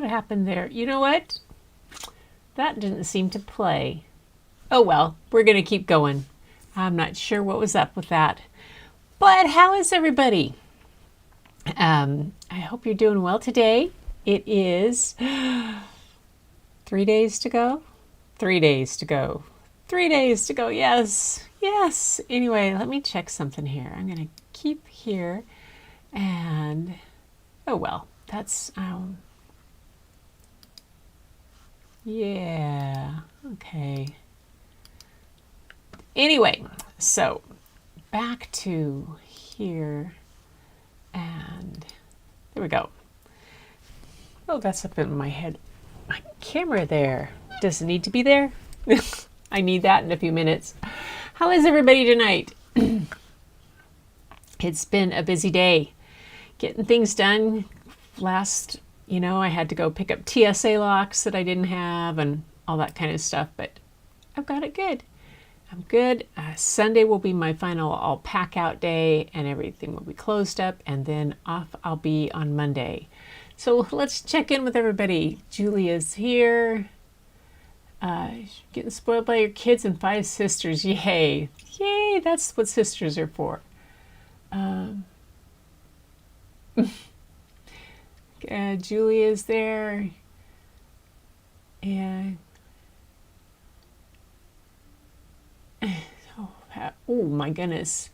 What happened there? You know what? That didn't seem to play. Oh well, we're going to keep going. I'm not sure what was up with that. But how is everybody? I hope you're doing well today. It is 3 days to go. 3 days to go. 3 days to go. Yes. Yes. Anyway, let me check something here. I'm going to keep here and oh well, that's yeah. Okay. Anyway, so back to here and there we go. Oh, that's up in my head. My camera there. Does it need to be there? I need that in a few minutes. How is everybody tonight? It's been a busy day. Getting things done. I had to go pick up TSA locks that I didn't have and all that kind of stuff, but I've got it good. I'm good. Sunday will be my final all pack out day and everything will be closed up, and then off I'll be on Monday. So let's check in with everybody. Julia's here. Getting spoiled by your kids and 5 sisters. Yay. Yay, that's what sisters are for. Julia's there. And oh my goodness.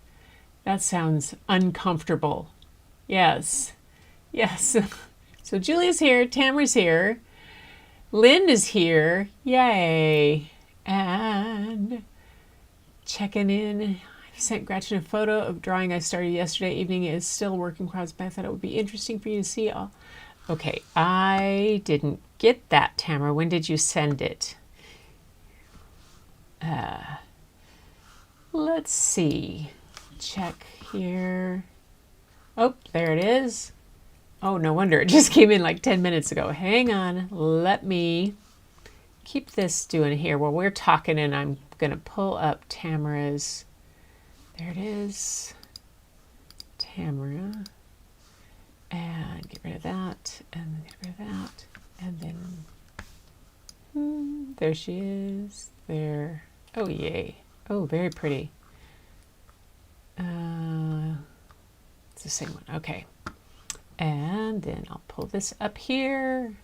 That sounds uncomfortable. Yes. Yes. So Julia's here, Tamara's here, Lynn is here, yay, and checking in. I sent Gretchen a photo of drawing I started yesterday evening. It is still a work in progress, but I thought it would be interesting for you to see all. Okay, I didn't get that, Tamara. When did you send it? Let's see. Check here. Oh, there it is. Oh, no wonder. It just came in like 10 minutes ago. Hang on. Let me keep this doing here while we're talking, and I'm going to pull up Tamara's. There it is. Tamara. And get rid of that. And then get rid of that. And then there she is. There. Oh, yay. Oh, very pretty. It's the same one. Okay. And then I'll pull this up here.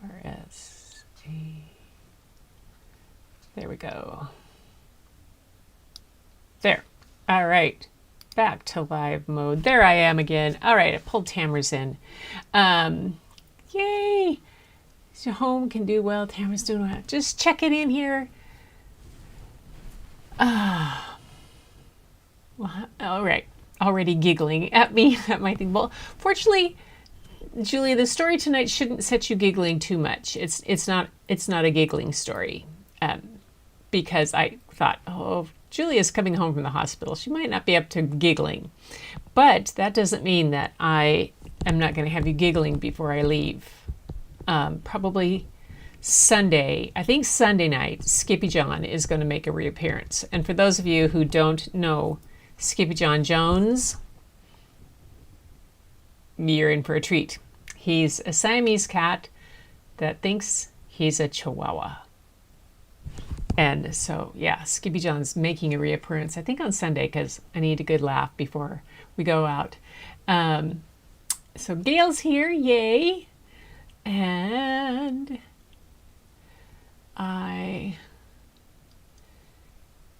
QRS. There we go. There. All right. Back to live mode. There I am again. All right. I pulled Tamara's in. Yay. So home can do well. Tamara's doing well. Just checking in here. Well, all right. Already giggling at me at my thing. Well, fortunately, Julia, the story tonight shouldn't set you giggling too much. It's not a giggling story, because I thought, oh, Julia's coming home from the hospital. She might not be up to giggling, but that doesn't mean that I am not going to have you giggling before I leave. Probably Sunday. I think Sunday night, Skippy John is going to make a reappearance. And for those of you who don't know Skippy John Jones, you're in for a treat. He's a Siamese cat that thinks he's a Chihuahua. And so, yeah, Skippy John's making a reappearance, I think on Sunday, because I need a good laugh before we go out. So Gail's here, yay. And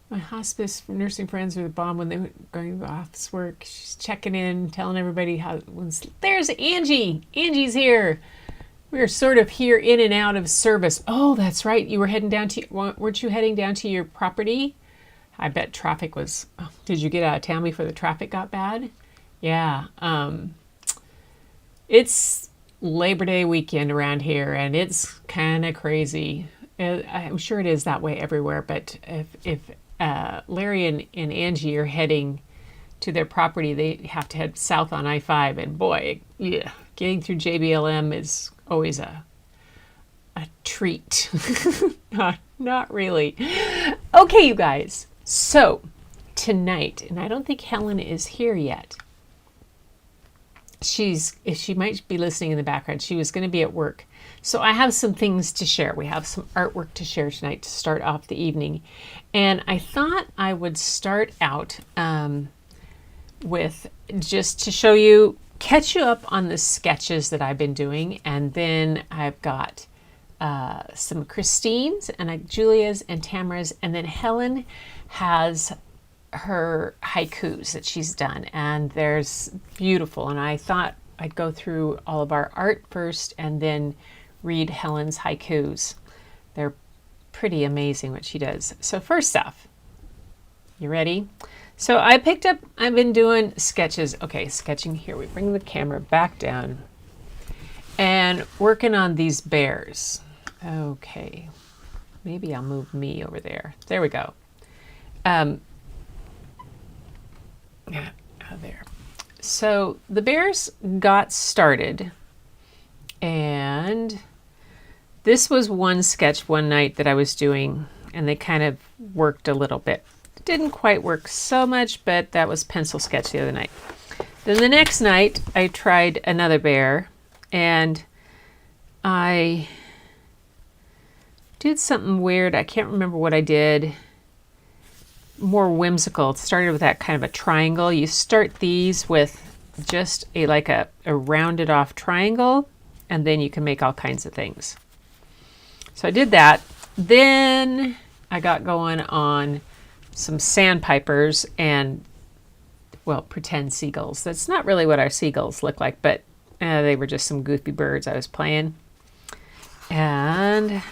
my hospice nursing friends were the bomb when they were going to office work. She's checking in, telling everybody how. There's Angie. Angie's here. We're sort of here in and out of service. Oh, that's right. You were heading down to. Weren't you heading down to your property? I bet traffic was. Oh, did you get out of town before the traffic got bad? Yeah. It's Labor Day weekend around here, and it's kind of crazy. I'm sure it is that way everywhere, but if Larry and Angie are heading to their property, they have to head south on I-5, and boy, yeah, getting through JBLM is always a treat. Not really. Okay, you guys. So tonight, and I don't think Helen is here yet. she might be listening in the background. She was going to be at work. So I have some things to share. We have some artwork to share tonight to start off the evening. And I thought I would start out with just to show you, catch you up on the sketches that I've been doing. And then I've got some Christine's and Julia's and Tamara's. And then Helen has her haikus that she's done, and there's beautiful. And I thought I'd go through all of our art first and then read Helen's haikus. They're pretty amazing what she does. So first off, you ready? So I've been doing sketches. Okay, sketching here. We bring the camera back down and working on these bears. Okay, maybe I'll move me over there. There we go. Yeah, there. So the bears got started, and this was one sketch one night that I was doing, and they kind of worked a little bit. It didn't quite work so much, but that was pencil sketch the other night. Then the next night I tried another bear, and I did something weird. I can't remember what I did. More whimsical. It started with that kind of a triangle. You start these with just a rounded off triangle, and then you can make all kinds of things. So I did that. Then I got going on some sandpipers and, well, pretend seagulls. That's not really what our seagulls look like, but they were just some goofy birds I was playing. And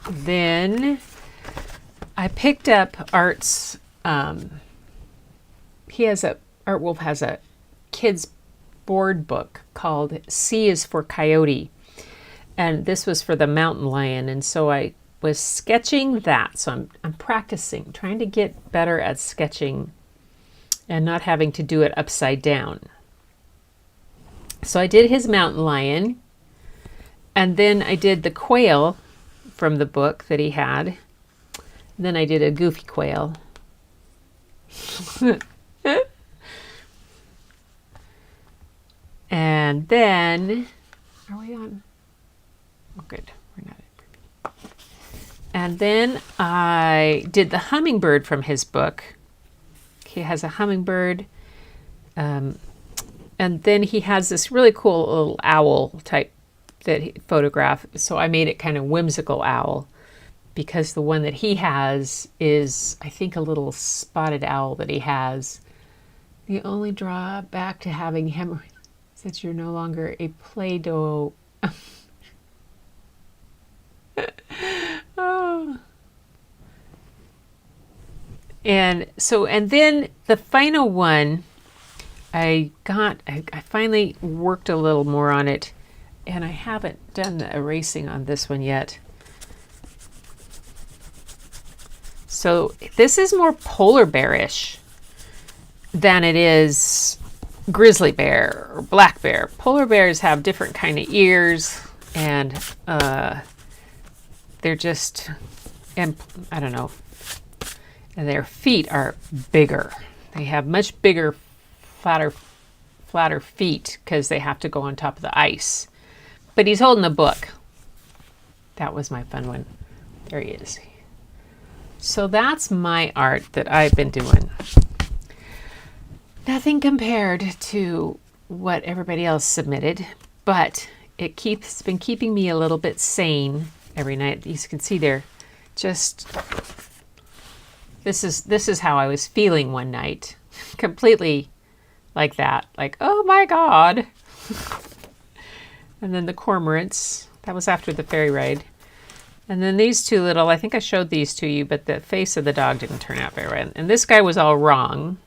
then I picked up Art's Art Wolf has a kid's board book called C is for Coyote. And this was for the mountain lion. And so I was sketching that. So I'm practicing, trying to get better at sketching and not having to do it upside down. So I did his mountain lion. And then I did the quail from the book that he had. And then I did a goofy quail. And then, are we on? Oh, good. We're not. And then I did the hummingbird from his book. He has a hummingbird. And then he has this really cool little owl type that he photographed. So I made it kind of whimsical owl, because the one that he has is, I think, a little spotted owl that he has. The only drawback to having him is that you're no longer a Play-Doh. Oh. And then the final one, I finally worked a little more on it, and I haven't done the erasing on this one yet. So this is more polar bearish than it is grizzly bear or black bear. Polar bears have different kind of ears, and they're just, and I don't know, and their feet are bigger. They have much bigger, flatter feet because they have to go on top of the ice. But he's holding a book. That was my fun one. There he is. So that's my art that I've been doing. Nothing compared to what everybody else submitted, but it's been keeping me a little bit sane every night. You can see there, just this is how I was feeling one night, completely like that, like, oh my God. And then the cormorants, that was after the ferry ride. And then these two little, I think I showed these to you, but the face of the dog didn't turn out very well. And this guy was all wrong.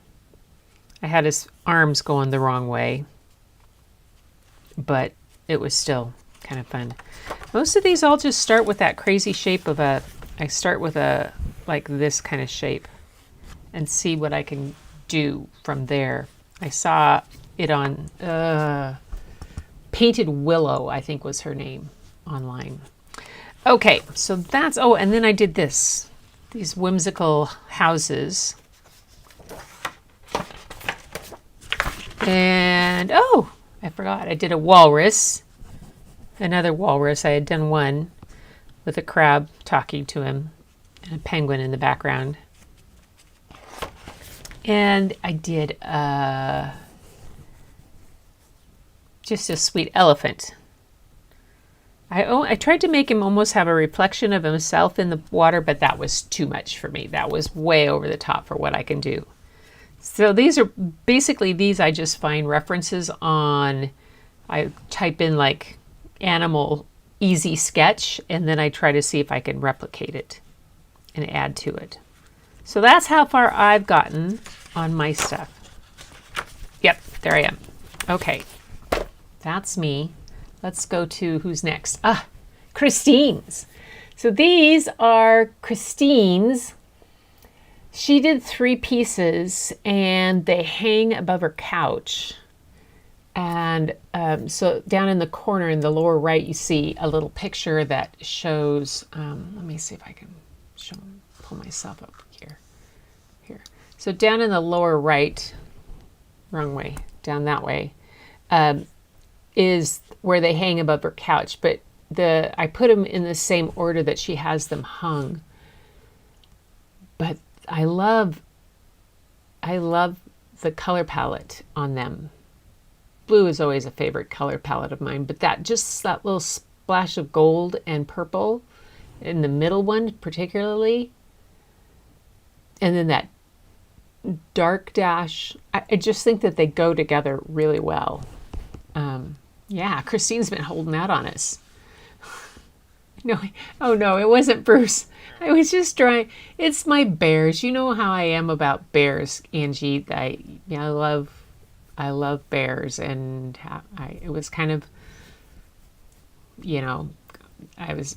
I had his arms going the wrong way, but it was still kind of fun. Most of these all just start with that crazy shape of I start with like this kind of shape and see what I can do from there. I saw it on Painted Willow, I think was her name, online. Okay, so that's, oh, and then I did these whimsical houses. And, oh, I forgot. I did a walrus, another walrus. I had done one with a crab talking to him and a penguin in the background. And I did just a sweet elephant. I tried to make him almost have a reflection of himself in the water, but that was too much for me. That was way over the top for what I can do. So these are basically these I just find references on. I type in like animal easy sketch, and then I try to see if I can replicate it and add to it. So that's how far I've gotten on my stuff. Yep, there I am. Okay, that's me. Let's go to who's next. Christine's. So these are Christine's. She did 3 pieces and they hang above her couch. And so down in the corner in the lower right, you see a little picture that shows, let me see if I can pull myself up here. So down in the lower right, wrong way, down that way, is where they hang above her couch. But I put them in the same order that she has them hung. But I love the color palette on them. Blue is always a favorite color palette of mine, but that little splash of gold and purple in the middle one particularly, and then that dark dash, I just think that they go together really well. Yeah, Christine's been holding out on us. No, oh no, it wasn't Bruce. I was just trying. It's my bears. You know how I am about bears, Angie. I love bears, and it was kind of, I was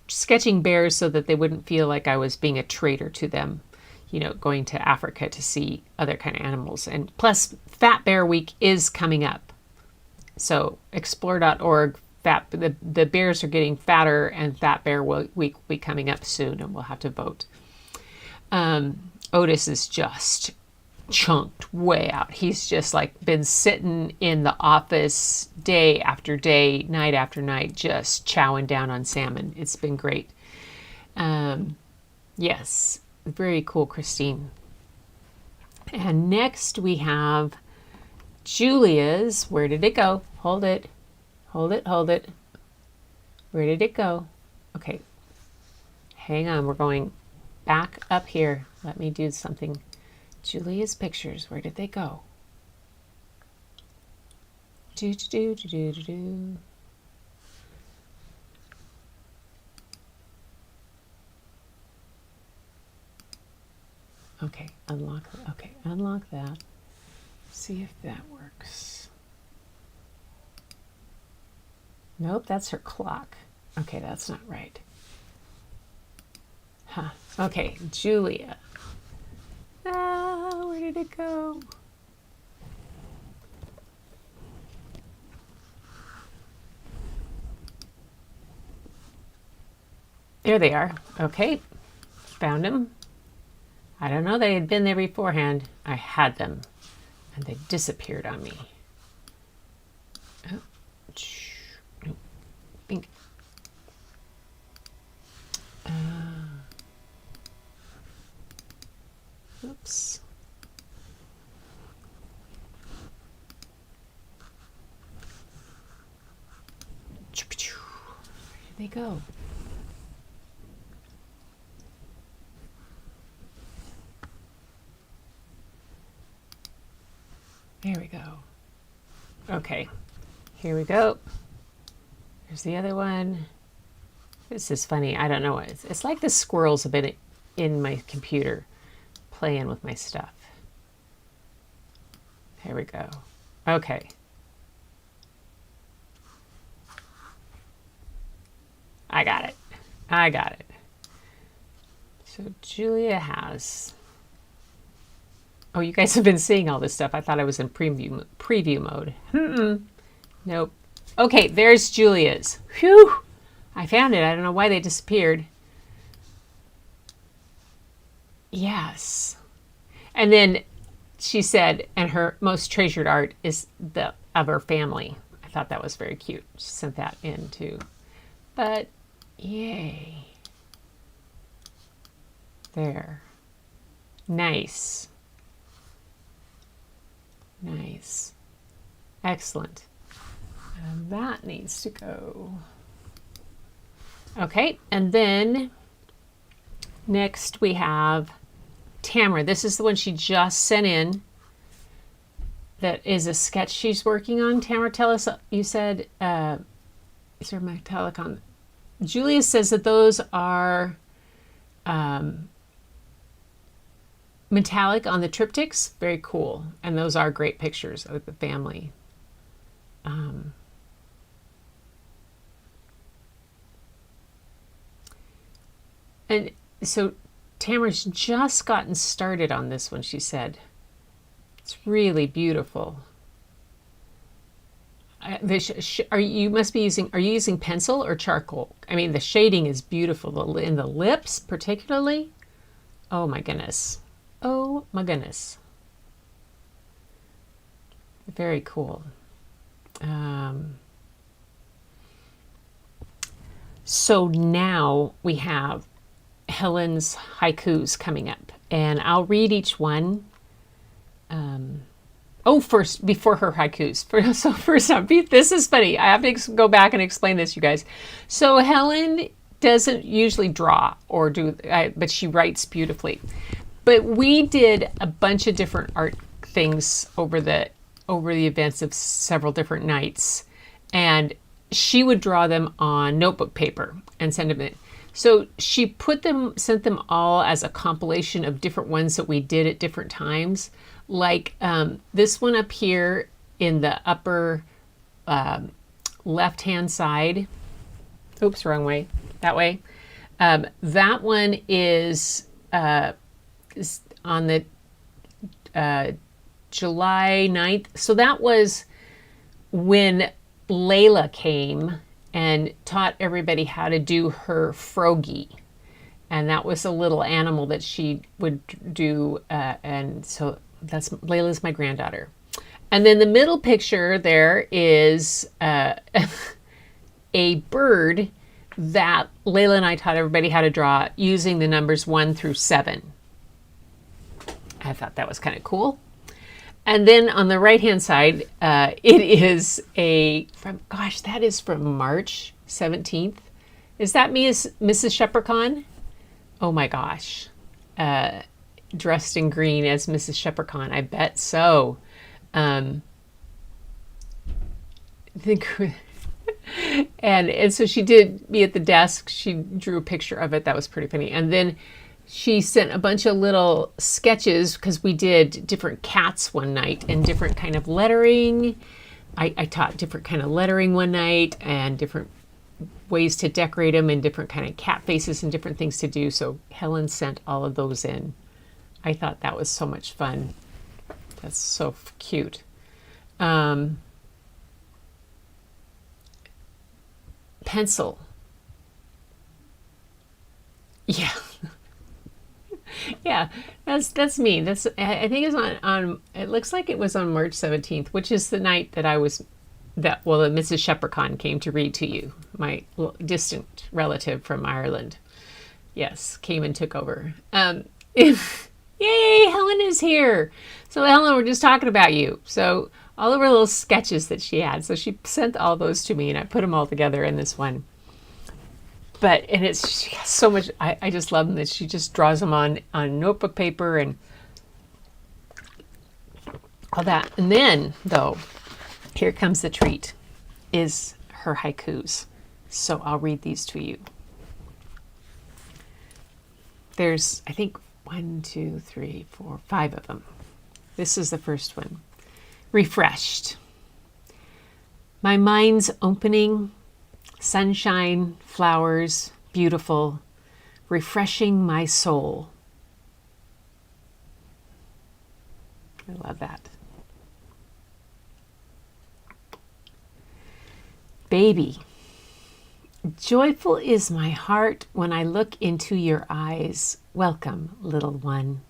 sketching bears so that they wouldn't feel like I was being a traitor to them, going to Africa to see other kind of animals. And plus, Fat Bear Week is coming up. So explore.org, the bears are getting fatter, and Fat Bear Week will be coming up soon, and we'll have to vote. Otis is just chunked way out. He's just like been sitting in the office day after day, night after night, just chowing down on salmon. It's been great. Yes, very cool, Christine. And next we have Julia's. Where did it go? Hold it. Hold it. Where did it go? Okay. Hang on. We're going back up here. Let me do something. Julia's pictures. Where did they go? Do. Okay, unlock that. See if that works. Nope, that's her clock. Okay, that's not right. Okay, Julia. Where did it go? There they are. Okay, found them. I don't know, they had been there beforehand. I had them, and they disappeared on me. Oh, nope. Bink. Oops. Where did they go? There we go. Okay, here we go. Here's the other one. This is funny. I don't know. It's like the squirrels have been in my computer playing with my stuff. Here we go. Okay. I got it. So Julia has... Oh, you guys have been seeing all this stuff. I thought I was in preview mode. Nope. Okay, there's Julia's. Phew! I found it. I don't know why they disappeared. Yes. And then she said, and her most treasured art is the of her family. I thought that was very cute. She sent that in too. But yay. There. Nice. Nice. Excellent. And that needs to go. Okay, and then next we have Tamara. This is the one she just sent in. That is a sketch she's working on. Tamara, tell us, you said, is there metallic on? Julia says that those are metallic on the triptychs. Very cool. And those are great pictures of the family. And so Tamara's just gotten started on this one, she said. It's really beautiful. Are you using pencil or charcoal? I mean, the shading is beautiful. In the lips, particularly. Oh my goodness. Oh my goodness. Very cool. So now we have Helen's haikus coming up, and I'll read each one. First, before her haikus. First up, this is funny. I have to go back and explain this, you guys. So Helen doesn't usually draw or but she writes beautifully. But we did a bunch of different art things over the events of several different nights, and she would draw them on notebook paper and send them in. So she sent them all as a compilation of different ones that we did at different times. Like this one up here in the upper left-hand side. Oops, wrong way. That way. That one is on the July 9th. So that was when Layla came and taught everybody how to do her froggy. And that was a little animal that she would do. And so Layla's my granddaughter. And then the middle picture there is a bird that Layla and I taught everybody how to draw using the numbers 1 through 7. I thought that was kind of cool. And then on the right-hand side, it is that is from March 17th. Is that me as Mrs. Shepherdcon? Oh my gosh. Dressed in green as Mrs. Shepherdcon. I bet so. I think, and so she did me at the desk. She drew a picture of it. That was pretty funny. And then she sent a bunch of little sketches because we did different cats one night and different kind of lettering. I taught different kind of lettering one night and different ways to decorate them and different kind of cat faces and different things to do. So Helen sent all of those in. I thought that was so much fun. That's so cute. Pencil. Yeah. Yeah, that's me. I think it's on it looks like it was on March 17th, which is the night that Mrs. Shepherdcon came to read to you, my distant relative from Ireland. Yes, came and took over. Yay, Helen is here. So Helen, we're just talking about you. So all of her little sketches that she had. So she sent all those to me and I put them all together in this one. And she has so much, I just love them that she just draws them on notebook paper and all that. And then, though, here comes the treat, is her haikus. So I'll read these to you. There's, I think, 1, 2, 3, 4, 5 of them. This is the first one. Refreshed. My mind's opening. Sunshine, flowers, beautiful, refreshing my soul. I love that. Baby, joyful is my heart when I look into your eyes. Welcome, little one.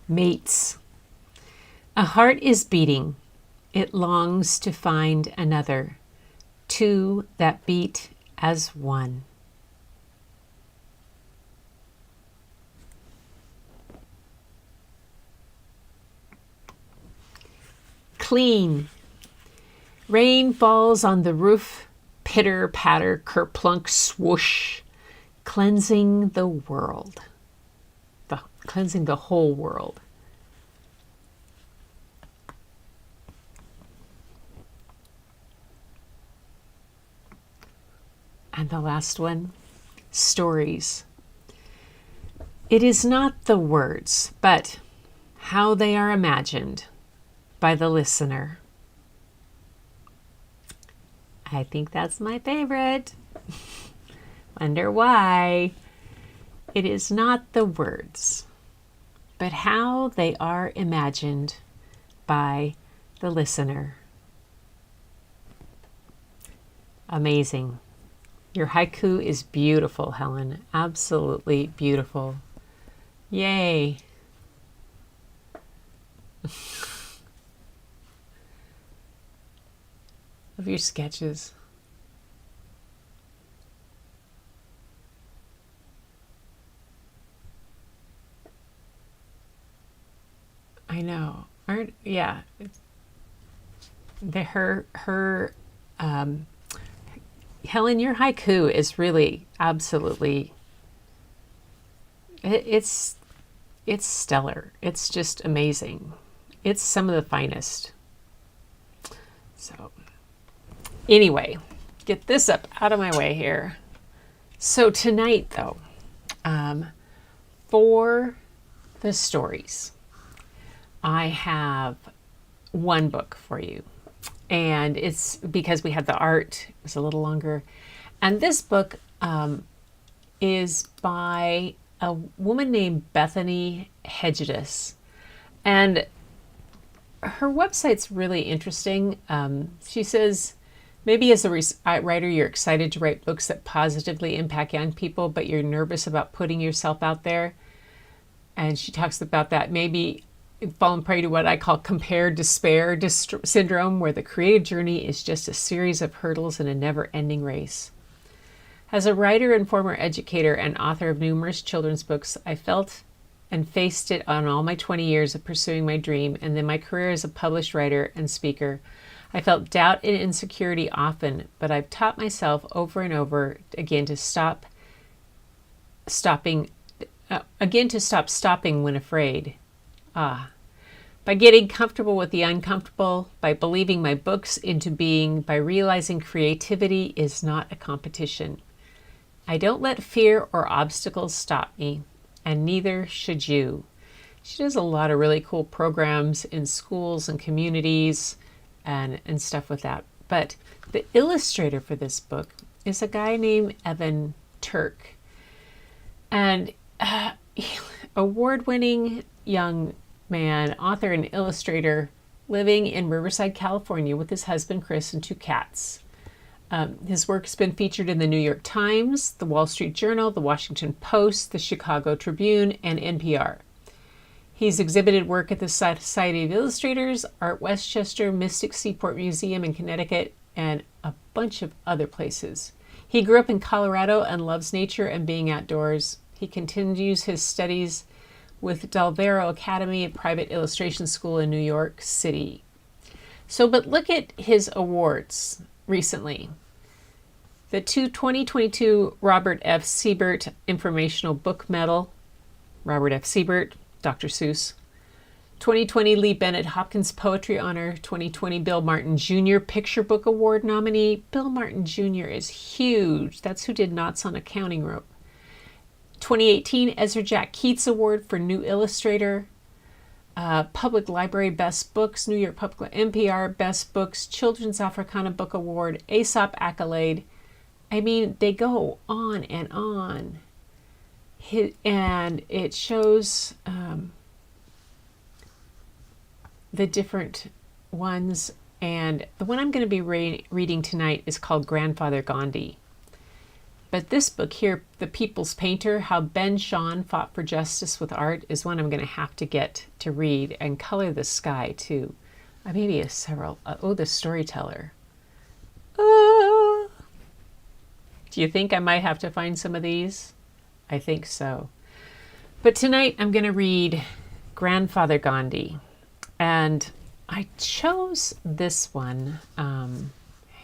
Mates. A heart is beating. It longs to find another. Two that beat as one. Clean. Rain falls on the roof. Pitter, patter, kerplunk, swoosh. Cleansing the world. Cleansing the whole world. And the last one, stories. It is not the words, but how they are imagined by the listener. I think that's my favorite. Wonder why. It is not the words, but how they are imagined by the listener. Amazing. Your haiku is beautiful, Helen. Absolutely beautiful. Yay. Love your sketches. I know. Yeah. Helen, your haiku is really absolutely, it's stellar. It's just amazing. It's some of the finest. So anyway, get this up out of my way here. So tonight though, for the stories, I have one book for you. And it's because we had the art, it was a little longer. And this book is by a woman named Bethany Hegedus. And her website's really interesting. She says, maybe as a writer, you're excited to write books that positively impact young people, but you're nervous about putting yourself out there. And she talks about that maybe fallen prey to what I call compare despair syndrome, where the creative journey is just a series of hurdles in a never-ending race. As a writer and former educator and author of numerous children's books, I felt and faced it on all my 20 years of pursuing my dream, and then my career as a published writer and speaker. I felt doubt and insecurity often, but I've taught myself over and over again to stop stopping when afraid. By getting comfortable with the uncomfortable, by believing my books into being, by realizing creativity is not a competition. I don't let fear or obstacles stop me, and neither should you. She does a lot of really cool programs in schools and communities and stuff with that. But the illustrator for this book is a guy named Evan Turk. And award-winning young man, author and illustrator, living in Riverside, California with his husband Chris and 2 cats. His work has been featured in the New York Times, the Wall Street Journal, the Washington Post, the Chicago Tribune, and NPR. He's exhibited work at the Society of Illustrators, Art Westchester, Mystic Seaport Museum in Connecticut, and a bunch of other places. He grew up in Colorado and loves nature and being outdoors. He continues his studies with Del Vero Academy, a private illustration school in New York City. But look at his awards recently. The 2022 Robert F. Siebert Informational Book Medal, Robert F. Siebert, Dr. Seuss. 2020 Lee Bennett Hopkins Poetry Honor. 2020 Bill Martin Jr. Picture Book Award nominee. Bill Martin Jr. is huge. That's who did Knots on a Counting Rope. 2018 Ezra Jack Keats Award for New Illustrator. Public Library Best Books, New York Public NPR Best Books, Children's Africana Book Award, Aesop Accolade. I mean, they go on and on. And it shows the different ones. And the one I'm going to be reading tonight is called Grandfather Ghandi. But this book here, The People's Painter, How Ben Shahn Fought for Justice with Art, is one I'm going to have to get to read, and Color the Sky too. Maybe several. The Storyteller. Do you think I might have to find some of these? I think so. But tonight I'm going to read Grandfather Ghandi. And I chose this one. Hang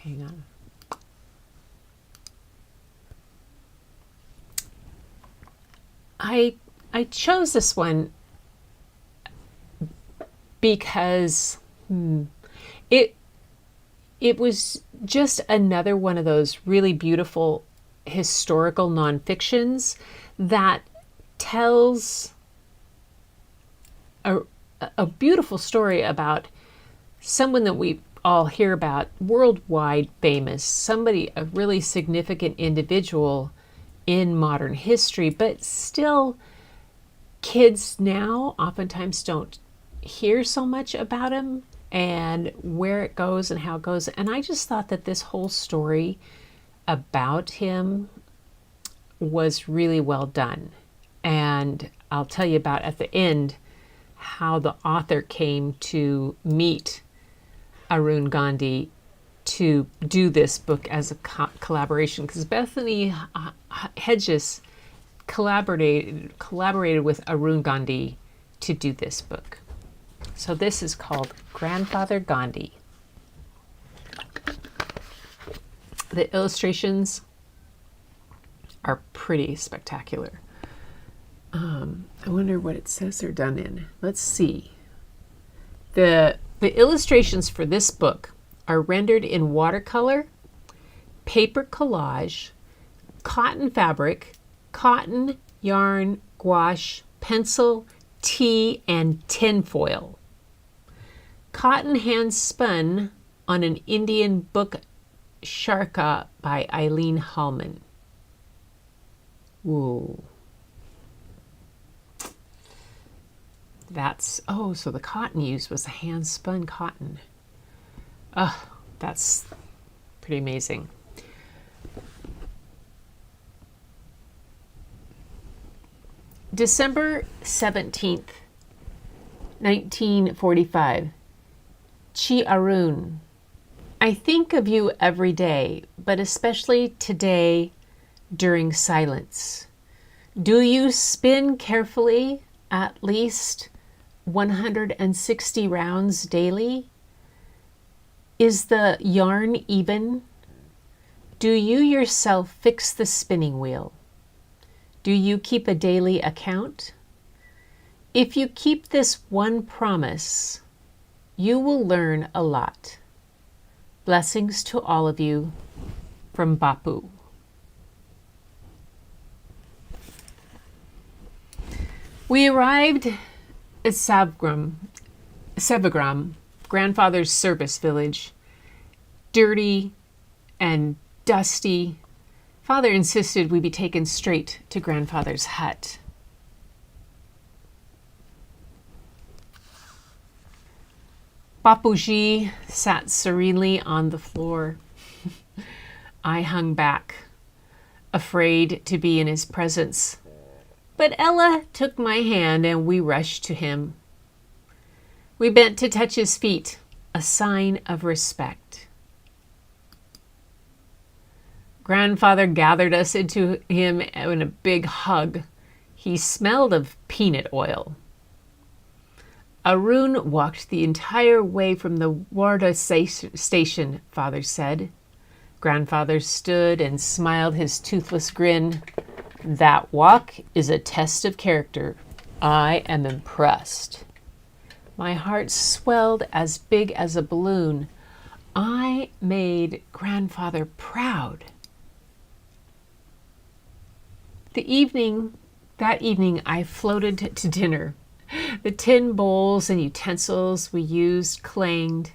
on. I chose this one because it was just another one of those really beautiful historical nonfictions that tells a beautiful story about someone that we all hear about, worldwide famous, somebody, a really significant individual in modern history, but still kids now oftentimes don't hear so much about him and where it goes and how it goes. And I just thought that this whole story about him was really well done. And I'll tell you about at the end how the author came to meet Arun Ghandi to do this book as a collaboration, because Bethany Hegedus collaborated with Arun Ghandi to do this book. So this is called Grandfather Ghandi. The illustrations are pretty spectacular. I wonder what it says they're done in. Let's see. The illustrations for this book are rendered in watercolor, paper collage, cotton fabric, cotton, yarn, gouache, pencil, tea, and tinfoil. Cotton hand spun on an Indian book Sharka by Eileen Hallman. Ooh. So the cotton used was the hand spun cotton. That's pretty amazing. December 17th, 1945. Chi Arun. I think of you every day, but especially today during silence. Do you spin carefully at least 160 rounds daily? Is the yarn even? Do you yourself fix the spinning wheel? Do you keep a daily account? If you keep this one promise, you will learn a lot. Blessings to all of you from Bapu. We arrived at Sevagram, grandfather's service village, dirty and dusty. Father insisted we be taken straight to grandfather's hut. Bapuji sat serenely on the floor. I hung back, afraid to be in his presence. But Ella took my hand and we rushed to him. We bent to touch his feet, a sign of respect. Grandfather gathered us into him in a big hug. He smelled of peanut oil. Arun walked the entire way from the Warda station, Father said. Grandfather stood and smiled his toothless grin. That walk is a test of character. I am impressed. My heart swelled as big as a balloon. I made Grandfather proud. That evening, I floated to dinner. The tin bowls and utensils we used clanged,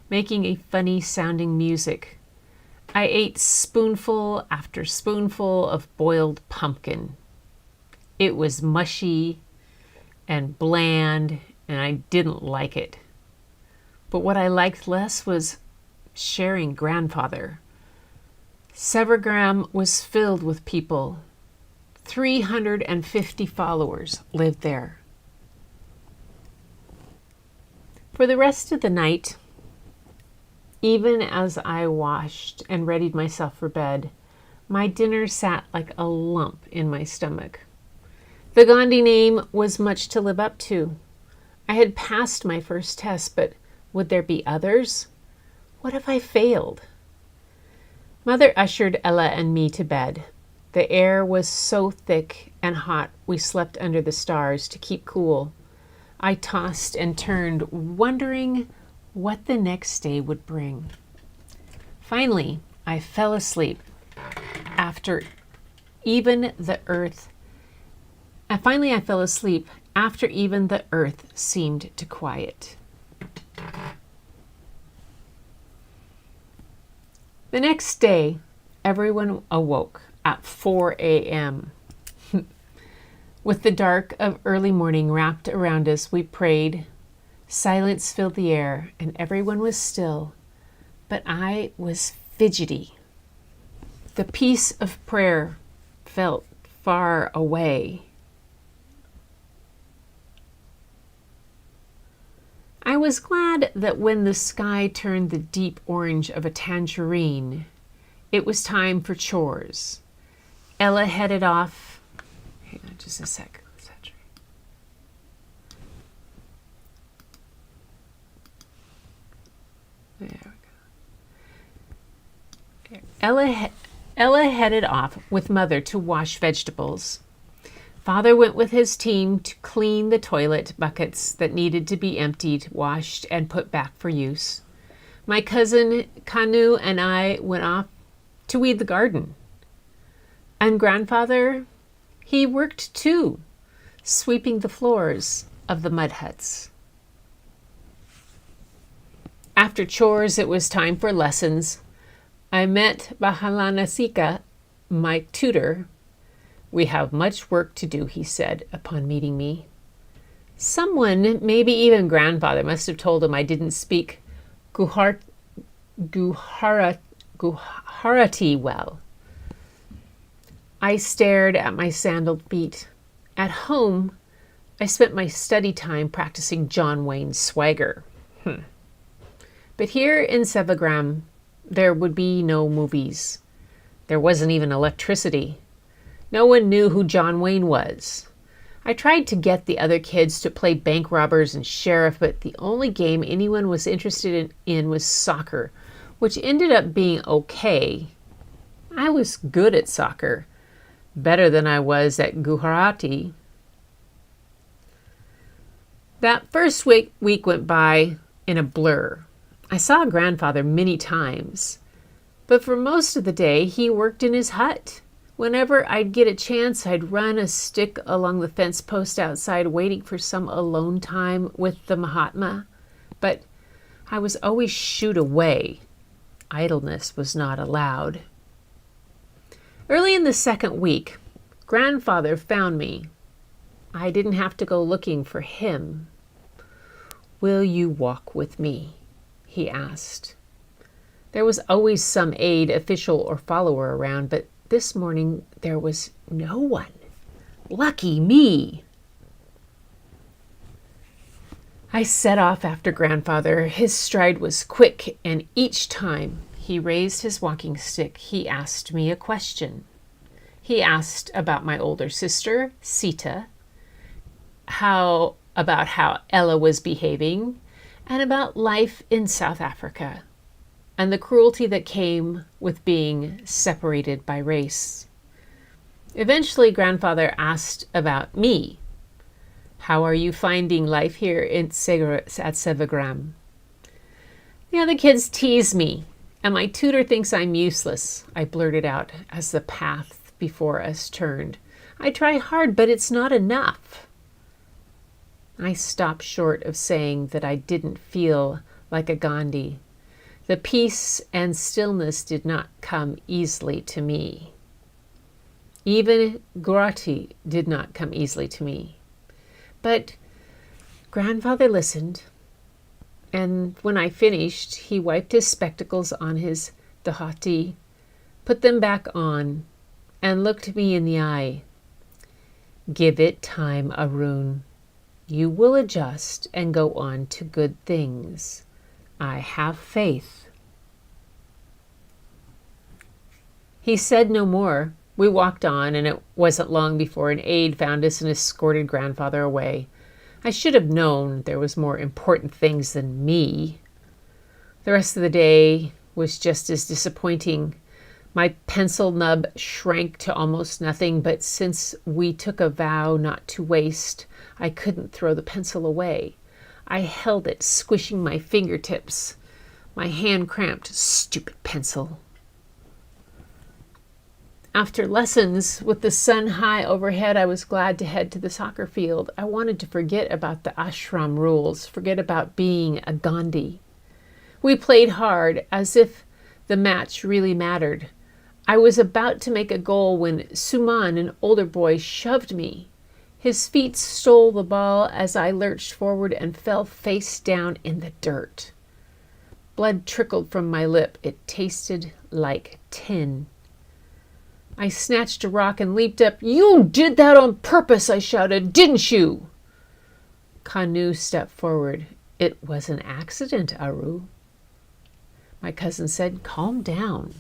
making a funny sounding music. I ate spoonful after spoonful of boiled pumpkin. It was mushy and bland, and I didn't like it. But what I liked less was sharing Grandfather. Sevagram was filled with people. 350 followers lived there. For the rest of the night, even as I washed and readied myself for bed, my dinner sat like a lump in my stomach. The Ghandi name was much to live up to. I had passed my first test, but would there be others? What if I failed? Mother ushered Ella and me to bed. The air was so thick and hot we slept under the stars to keep cool. I tossed and turned, wondering what the next day would bring. Finally, I fell asleep after even the earth seemed to quiet. The next day, everyone awoke at 4 a.m. With the dark of early morning wrapped around us, we prayed. Silence filled the air, and everyone was still, but I was fidgety. The peace of prayer felt far away. I was glad that when the sky turned the deep orange of a tangerine, it was time for chores. Ella headed off. Hang on just a sec. There we go. Ella headed off with Mother to wash vegetables. Father went with his team to clean the toilet buckets that needed to be emptied, washed, and put back for use. My cousin Kanu and I went off to weed the garden. And Grandfather, he worked too, sweeping the floors of the mud huts. After chores, it was time for lessons. I met Bahalanasika, my tutor. We have much work to do, he said upon meeting me. Someone, maybe even Grandfather, must have told him I didn't speak Gujarati well. I stared at my sandaled feet. At home, I spent my study time practicing John Wayne's swagger. But here in Sevagram, there would be no movies. There wasn't even electricity. No one knew who John Wayne was. I tried to get the other kids to play bank robbers and sheriff, but the only game anyone was interested in was soccer, which ended up being okay. I was good at soccer, better than I was at Gujarati. That first week went by in a blur. I saw Grandfather many times, but for most of the day he worked in his hut. Whenever I'd get a chance, I'd run a stick along the fence post outside waiting for some alone time with the Mahatma, but I was always shooed away. Idleness was not allowed. Early in the second week, Grandfather found me. I didn't have to go looking for him. "Will you walk with me?" he asked. There was always some aide, official, or follower around, but this morning there was no one. Lucky me! I set off after Grandfather. His stride was quick, and each time he raised his walking stick, he asked me a question. He asked about my older sister, Sita, about how Ella was behaving, and about life in South Africa, and the cruelty that came with being separated by race. Eventually, Grandfather asked about me. How are you finding life here at Sevagram? The other kids tease me, and my tutor thinks I'm useless, I blurted out as the path before us turned. I try hard, but it's not enough. I stopped short of saying that I didn't feel like a Ghandi. The peace and stillness did not come easily to me. Even Gujarati did not come easily to me. But Grandfather listened, and when I finished, he wiped his spectacles on his dhoti, put them back on, and looked me in the eye. Give it time, Arun. You will adjust and go on to good things. I have faith. He said no more. We walked on, and it wasn't long before an aide found us and escorted grandfather away. I should have known there was more important things than me. The rest of the day was just as disappointing. My pencil nub shrank to almost nothing, but since we took a vow not to waste, I couldn't throw the pencil away. I held it, squishing my fingertips. My hand cramped. Stupid pencil. After lessons, with the sun high overhead, I was glad to head to the soccer field. I wanted to forget about the ashram rules, forget about being a Ghandi. We played hard, as if the match really mattered. I was about to make a goal when Suman, an older boy, shoved me. His feet stole the ball as I lurched forward and fell face down in the dirt. Blood trickled from my lip. It tasted like tin. I snatched a rock and leaped up. You did that on purpose, I shouted, didn't you? Kanu stepped forward. It was an accident, Arun. My cousin said, calm down.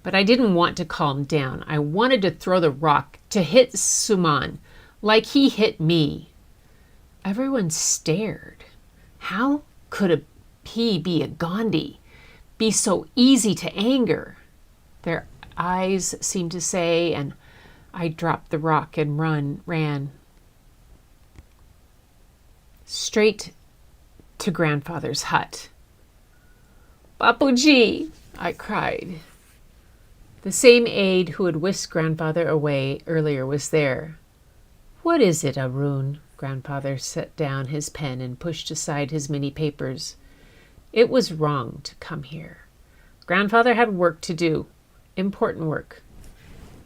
But I didn't want to calm down. I wanted to throw the rock, to hit Suman, like he hit me. Everyone stared. How could he be a Ghandi, be so easy to anger? Their eyes seemed to say, and I dropped the rock and ran. Straight to grandfather's hut. Bapuji, I cried. The same aide who had whisked grandfather away earlier was there. What is it, Arun? Grandfather set down his pen and pushed aside his many papers. It was wrong to come here. Grandfather had work to do. Important work.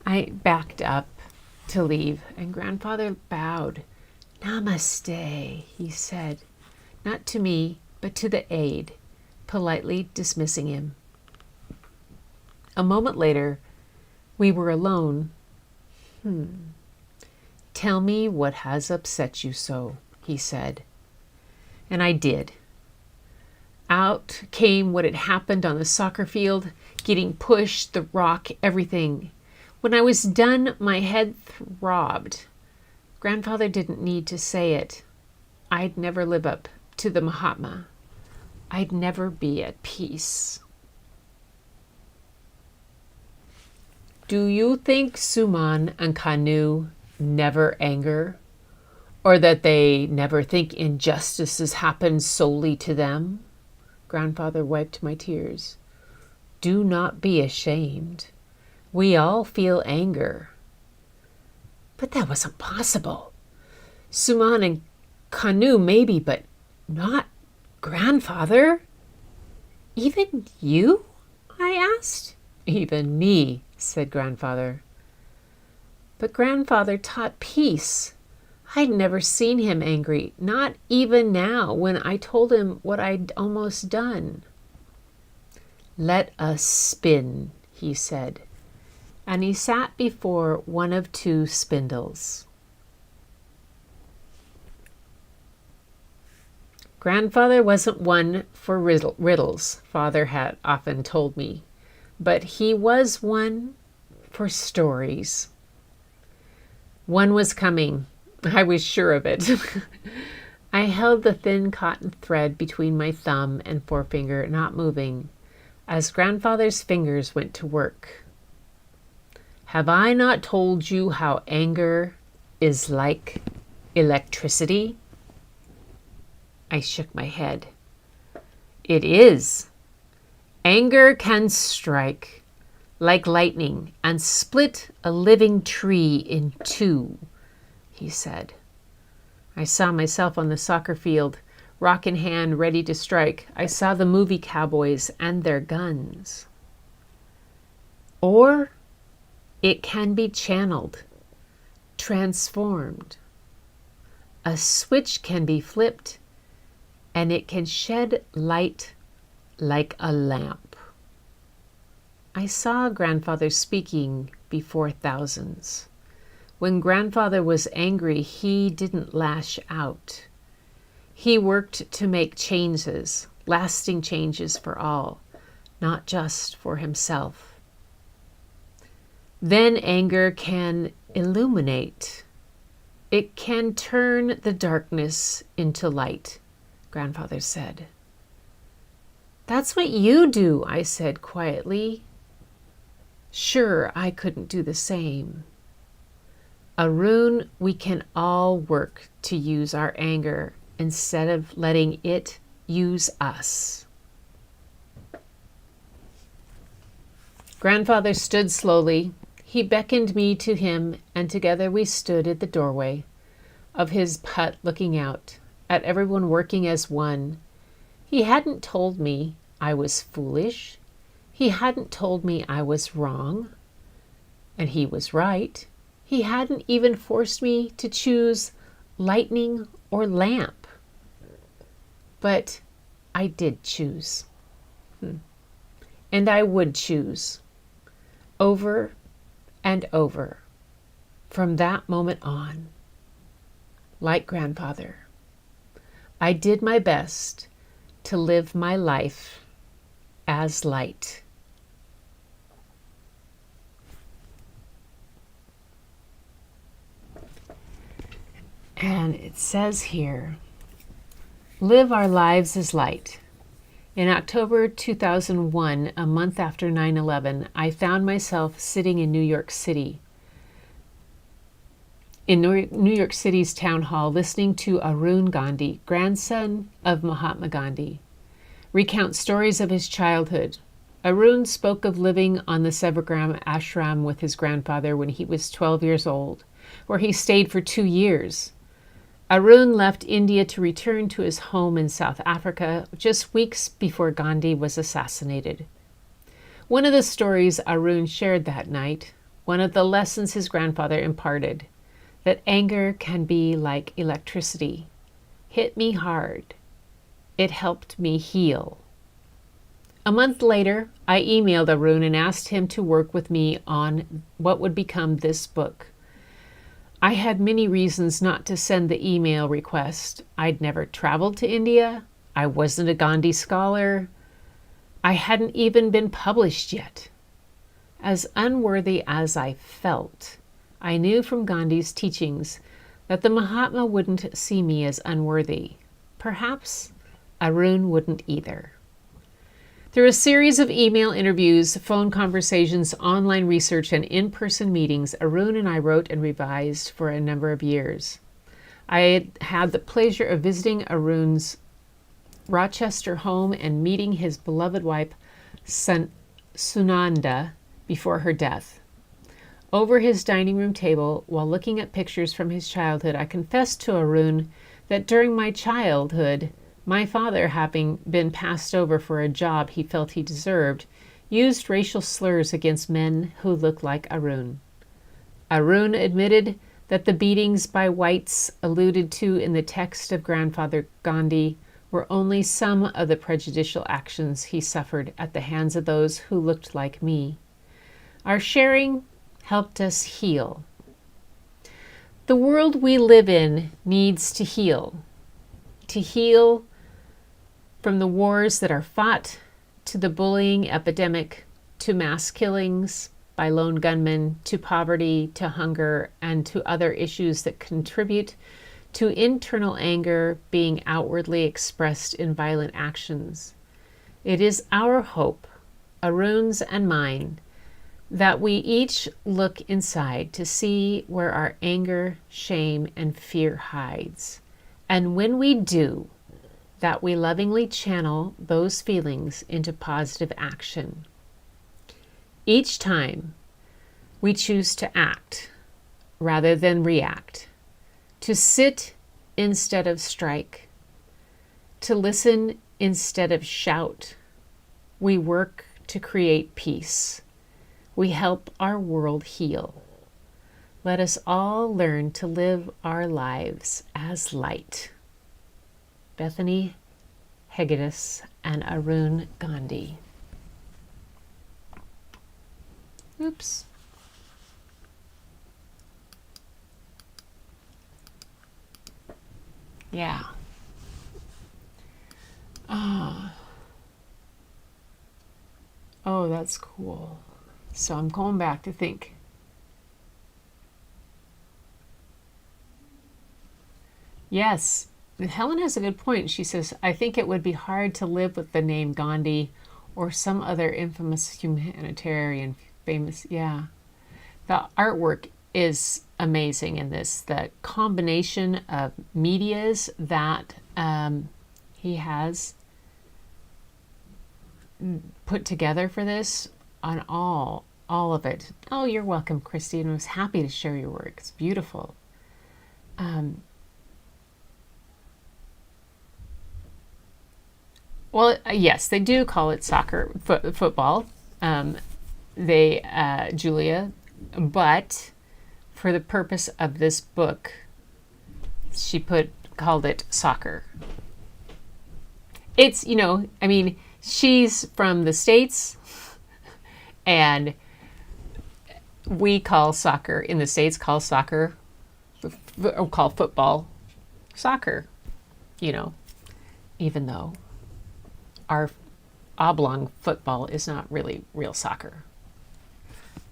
I backed up to leave, and grandfather bowed. Namaste, he said, not to me, but to the aide, politely dismissing him. A moment later, we were alone. Tell me what has upset you so, he said. And I did. Out came what had happened on the soccer field, getting pushed, the rock, everything. When I was done, my head throbbed. Grandfather didn't need to say it. I'd never live up to the Mahatma. I'd never be at peace. Do you think Suman and Kanu never anger? Or that they never think injustices happen solely to them? Grandfather wiped my tears. Do not be ashamed. We all feel anger. But that wasn't possible. Suman and Kanu maybe, but not grandfather. Even you? I asked. Even me, said grandfather. But grandfather taught peace. I'd never seen him angry, not even now when I told him what I'd almost done. Let us spin, he said, and he sat before one of two spindles. Grandfather wasn't one for riddles, Father had often told me, but he was one for stories. One was coming. I was sure of it. I held the thin cotton thread between my thumb and forefinger, not moving, as grandfather's fingers went to work. Have I not told you how anger is like electricity? I shook my head. It is. Anger can strike like lightning and split a living tree in two, he said. I saw myself on the soccer field, rock in hand, ready to strike. I saw the movie cowboys and their guns. Or it can be channeled, transformed. A switch can be flipped, and it can shed light like a lamp. I saw grandfather speaking before thousands. When grandfather was angry, he didn't lash out. He worked to make changes, lasting changes for all, not just for himself. Then anger can illuminate. It can turn the darkness into light, grandfather said. That's what you do, I said quietly. Sure, I couldn't do the same. Arun, we can all work to use our anger instead of letting it use us. Grandfather stood slowly. He beckoned me to him, and together we stood at the doorway of his hut looking out at everyone working as one. He hadn't told me I was foolish. He hadn't told me I was wrong. And he was right. He hadn't even forced me to choose lightning or lamp. But I did choose. And I would choose over and over from that moment on. Like grandfather, I did my best to live my life as light. And it says here, live our lives as light. In October 2001, a month after 9/11, I found myself sitting in New York City. In New York City's town hall, listening to Arun Ghandi, grandson of Mahatma Gandhi, recount stories of his childhood. Arun spoke of living on the Sevagram ashram with his grandfather when he was 12 years old, where he stayed for 2 years. Arun left India to return to his home in South Africa just weeks before Gandhi was assassinated. One of the stories Arun shared that night, one of the lessons his grandfather imparted, that anger can be like electricity, hit me hard. It helped me heal. A month later, I emailed Arun and asked him to work with me on what would become this book. I had many reasons not to send the email request. I'd never traveled to India. I wasn't a Gandhi scholar. I hadn't even been published yet. As unworthy as I felt, I knew from Gandhi's teachings that the Mahatma wouldn't see me as unworthy. Perhaps Arun wouldn't either. Through a series of email interviews, phone conversations, online research, and in-person meetings, Arun and I wrote and revised for a number of years. I had the pleasure of visiting Arun's Rochester home and meeting his beloved wife, Sunanda, before her death. Over his dining room table, while looking at pictures from his childhood, I confessed to Arun that during my childhood, my father, having been passed over for a job he felt he deserved, used racial slurs against men who looked like Arun. Arun admitted that the beatings by whites alluded to in the text of grandfather Gandhi were only some of the prejudicial actions he suffered at the hands of those who looked like me. Our sharing helped us heal. The world we live in needs to heal from the wars that are fought, to the bullying epidemic, to mass killings by lone gunmen, to poverty, to hunger, and to other issues that contribute to internal anger being outwardly expressed in violent actions. It is our hope, Arun's and mine, that we each look inside to see where our anger, shame, and fear hides. And when we do, that we lovingly channel those feelings into positive action. Each time we choose to act rather than react, to sit instead of strike, to listen instead of shout, we work to create peace. We help our world heal. Let us all learn to live our lives as light. Bethany, Hegedus, and Arun Ghandi. Oops. Yeah. Oh, that's cool. So I'm going back to think. Yes, Helen has a good point. She says, I think it would be hard to live with the name Gandhi or some other infamous humanitarian famous. Yeah. The artwork is amazing in this. The combination of medias that he has put together for this on all of it. Oh, you're welcome, Christine. I was happy to share your work. It's beautiful. Well, yes, they do call it soccer, football. Julia, but for the purpose of this book, she called it soccer. It's, I mean, she's from the States, and we call soccer in the States, call football soccer, even though our oblong football is not really real soccer.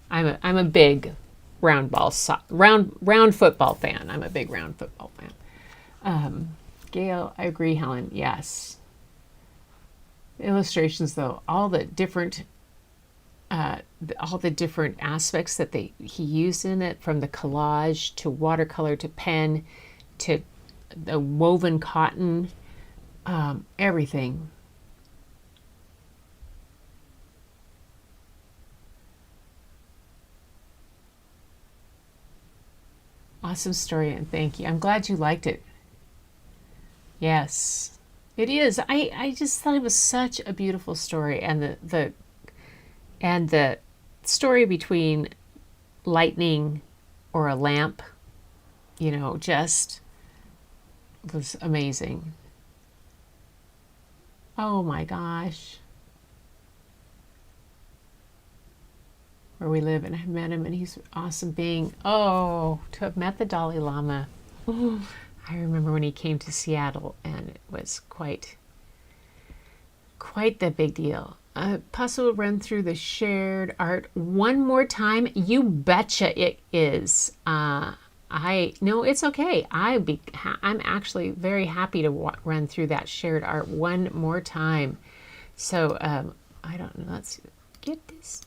I'm a big round football fan. I'm a big round football fan. Gail, I agree, Helen. Yes. The illustrations, though, all the different aspects that he used in it, from the collage to watercolor to pen to the woven cotton, everything. Awesome story, and thank you. I'm glad you liked it. Yes, it is. I just thought it was such a beautiful story, and the story between lightning or a lamp, just was amazing. Oh my gosh. Where we live, and I met him, and he's an awesome being. Oh, to have met the Dalai Lama. Ooh, I remember when he came to Seattle, and it was quite the big deal. Possible run through the shared art one more time? You betcha it is. No, it's okay. I'm actually very happy to run through that shared art one more time. So I don't know. Let's get this.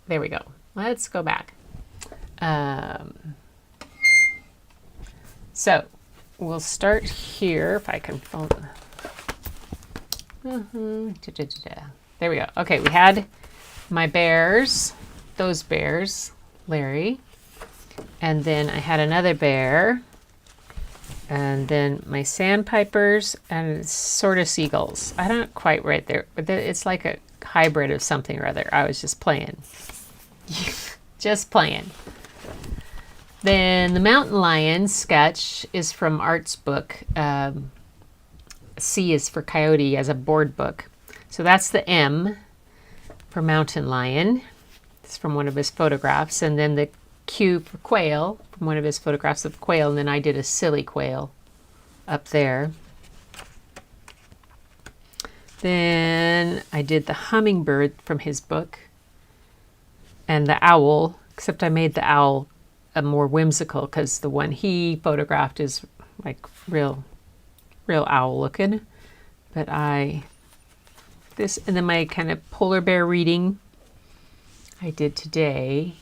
There we go. Let's go back. So we'll start here if I can phone. There we go. Okay, we had my bears, those bears, Larry, and then I had another bear, and then my sandpipers and sort of seagulls. I don't quite right there, but it's like a hybrid of something or other. I was just playing. Just playing. Then the mountain lion sketch is from Art's book. C is for coyote as a board book. So that's the M for mountain lion. It's from one of his photographs. And then the Q for quail from one of his photographs of quail. And then I did a silly quail up there. Then I did the hummingbird from his book. And the owl, except I made the owl more whimsical because the one he photographed is like real owl looking. But and then my kind of polar bear reading I did today.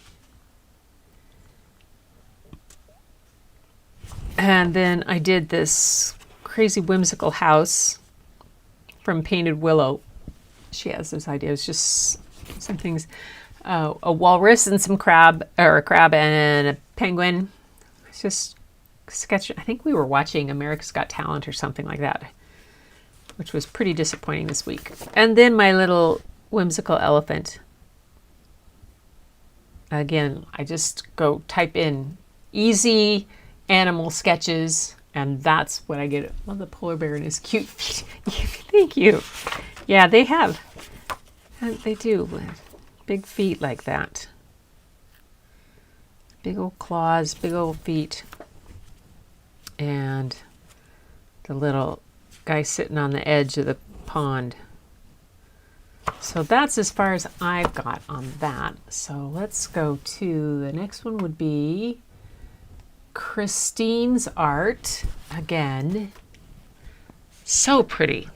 And then I did this crazy whimsical house from Painted Willow. She has those ideas, just some things. A walrus and a crab and a penguin. It's just sketch. I think we were watching America's Got Talent or something like that, which was pretty disappointing this week. And then my little whimsical elephant. Again, I just go type in easy animal sketches, and that's what I get. Well, the polar bear and his cute feet. Thank you. Yeah, they do. Big feet like that. Big old claws, big old feet. And the little guy sitting on the edge of the pond. So that's as far as I've got on that. So let's go to the next one would be Christine's art. Again, so pretty.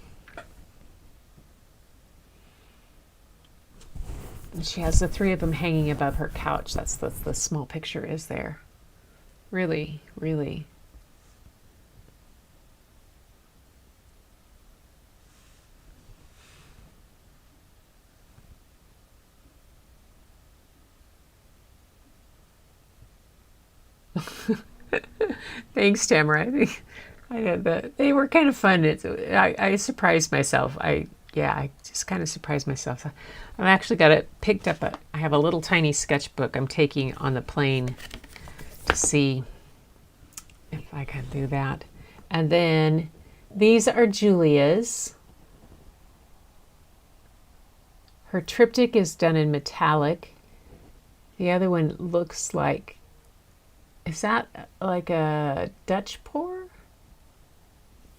And she has the three of them hanging above her couch. That's the small picture is there. Really, really. Thanks, Tamara. I think I had that. They were kind of fun. I surprised myself. I just kind of surprised myself. I've actually got it picked up. I have a little tiny sketchbook I'm taking on the plane to see if I can do that. And then these are Julia's. Her triptych is done in metallic. The other one looks like, is that like a Dutch pour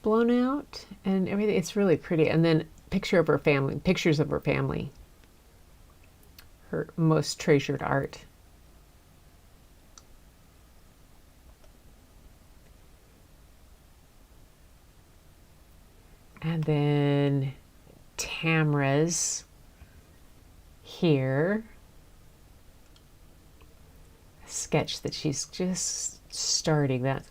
blown out and everything? It's really pretty. And then pictures of her family, her most treasured art. And then Tamara's here. Sketch that she's just starting. That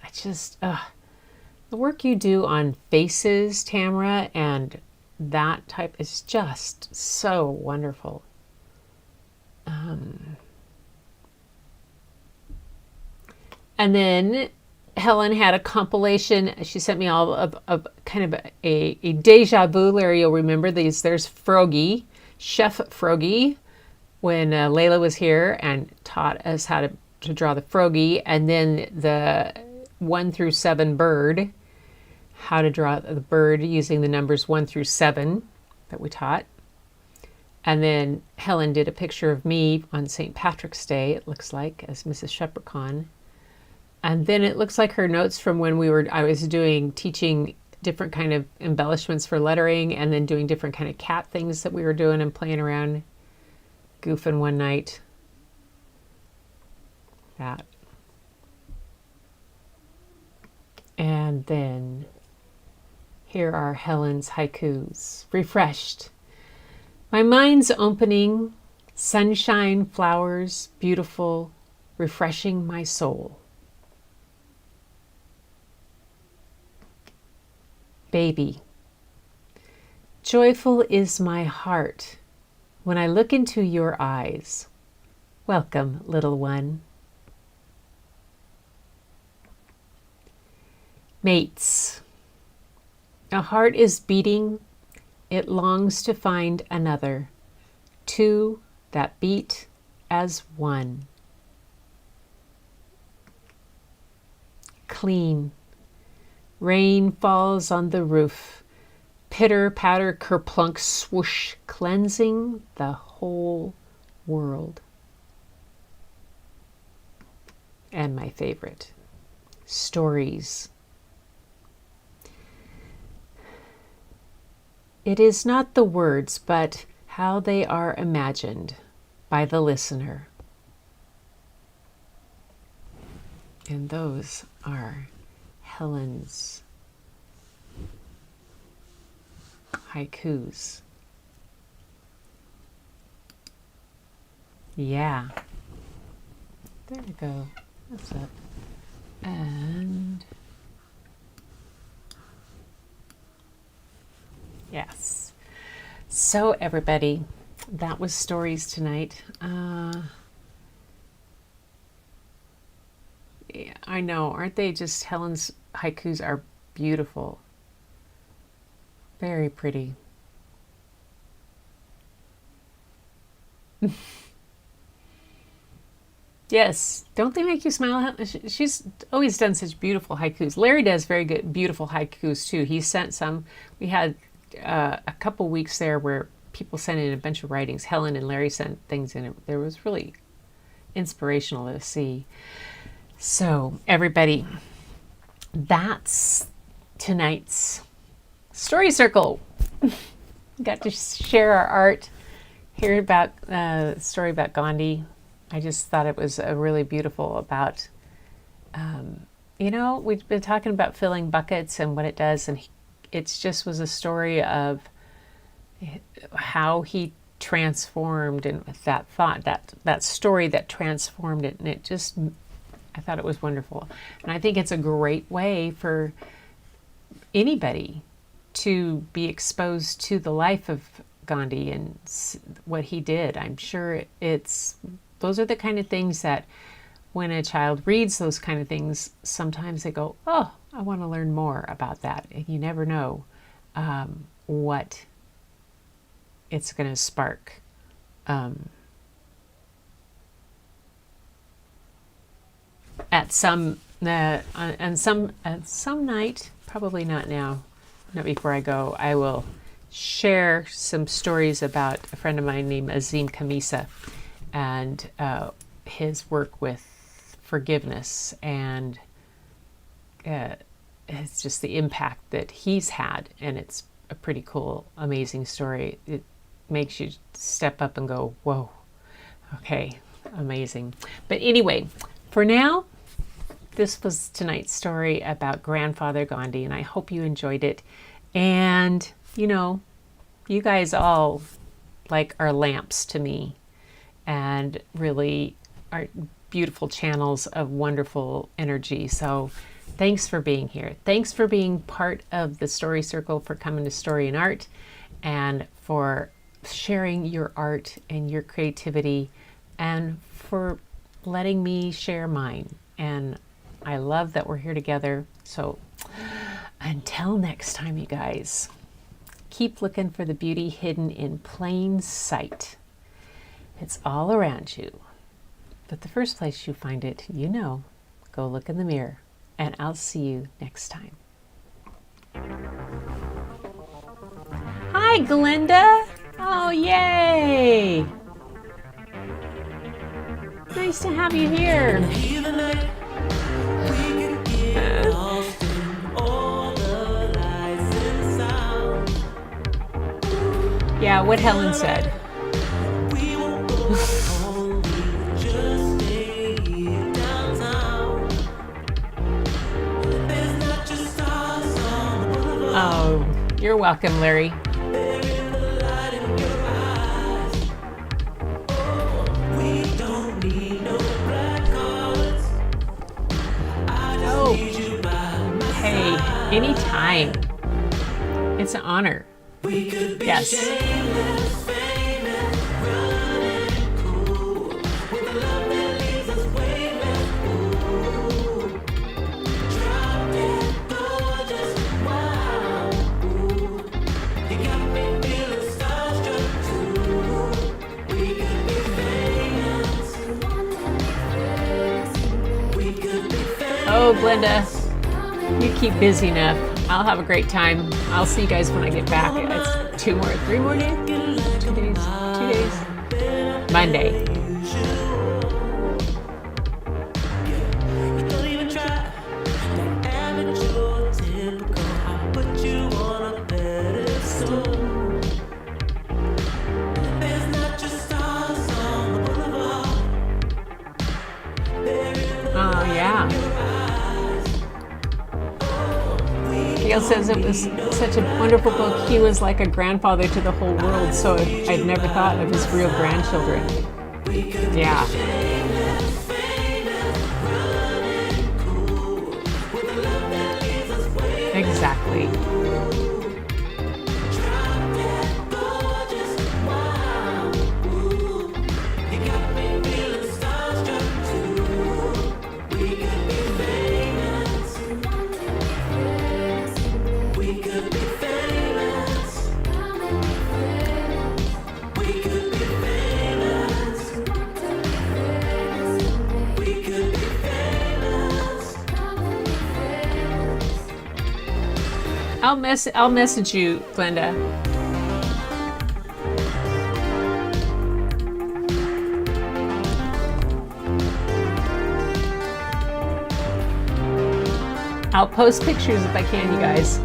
the work you do on faces, Tamara, and that type is just so wonderful. And then Helen had a compilation. She sent me all of kind of a deja vu. Larry, you'll remember these. There's Froggy, Chef Froggy, when Layla was here and taught us how to draw the froggy, and then the 1 through 7 bird, how to draw the bird using the numbers 1 through 7 that we taught. And then Helen did a picture of me on St. Patrick's Day, it looks like, as Mrs. Shepherdcon. And then it looks like her notes from when I was teaching different kind of embellishments for lettering, and then doing different kind of cat things that we were doing and playing around, goofing one night. That. And then here are Helen's haikus. Refreshed. My mind's opening, sunshine, flowers, beautiful, refreshing my soul. Baby. Joyful is my heart when I look into your eyes. Welcome, little one. Mates. A heart is beating, it longs to find another, two that beat as one. Clean. Rain falls on the roof, pitter patter kerplunk swoosh, cleansing the whole world. And my favorite, stories. It is not the words, but how they are imagined by the listener. And those are Helen's haikus. Yeah. There we go. That's it. And yes. So everybody, that was stories tonight. Yeah, I know, aren't they just, Helen's haikus are beautiful. Very pretty. Yes, don't they make you smile? She's always done such beautiful haikus. Larry does very good, beautiful haikus too. He sent some. We had a couple weeks there where people sent in a bunch of writings. Helen and Larry sent things in. There was really, inspirational to see. So everybody, that's tonight's story circle. Got to share our art, hear about the story about Ghandi. I just thought it was a really beautiful about, we've been talking about filling buckets and what it does, and it just was a story of how he transformed, and that thought, that story that transformed it, and it just, I thought it was wonderful. And I think it's a great way for anybody to be exposed to the life of Ghandi and what he did. I'm sure those are the kind of things that when a child reads those kind of things, sometimes they go, oh, I want to learn more about that. And you never know what it's going to spark. At some night, probably not now, not before I go, I will share some stories about a friend of mine named Azim Kamisa and his work with forgiveness, and it's just the impact that he's had, and it's a pretty cool, amazing story. It makes you step up and go, whoa, okay, amazing. But anyway, for now, this was tonight's story about Grandfather Ghandi, and I hope you enjoyed it. And, you guys all are lamps to me, and really are beautiful channels of wonderful energy. So thanks for being here. Thanks for being part of the Story Circle, for coming to Story and Art, and for sharing your art and your creativity, and for letting me share mine. And I love that we're here together. So until next time, you guys, keep looking for the beauty hidden in plain sight. It's all around you. But the first place you find it, go look in the mirror. And I'll see you next time. Hi, Glenda. Oh, yay. Nice to have you here. Yeah, what Helen said. Oh, you're welcome, Larry. Oh, hey, anytime. It's an honor. Yes. Oh, Glenda, you keep busy enough. I'll have a great time. I'll see you guys when I get back. It's 3 more days? 2 days? 2 days? Monday. Oh, yeah. Gail says it was such a wonderful book. He was like a grandfather to the whole world, so I'd never thought of his real grandchildren. Yeah. Exactly. I'll message you, Glenda. I'll post pictures if I can, you guys.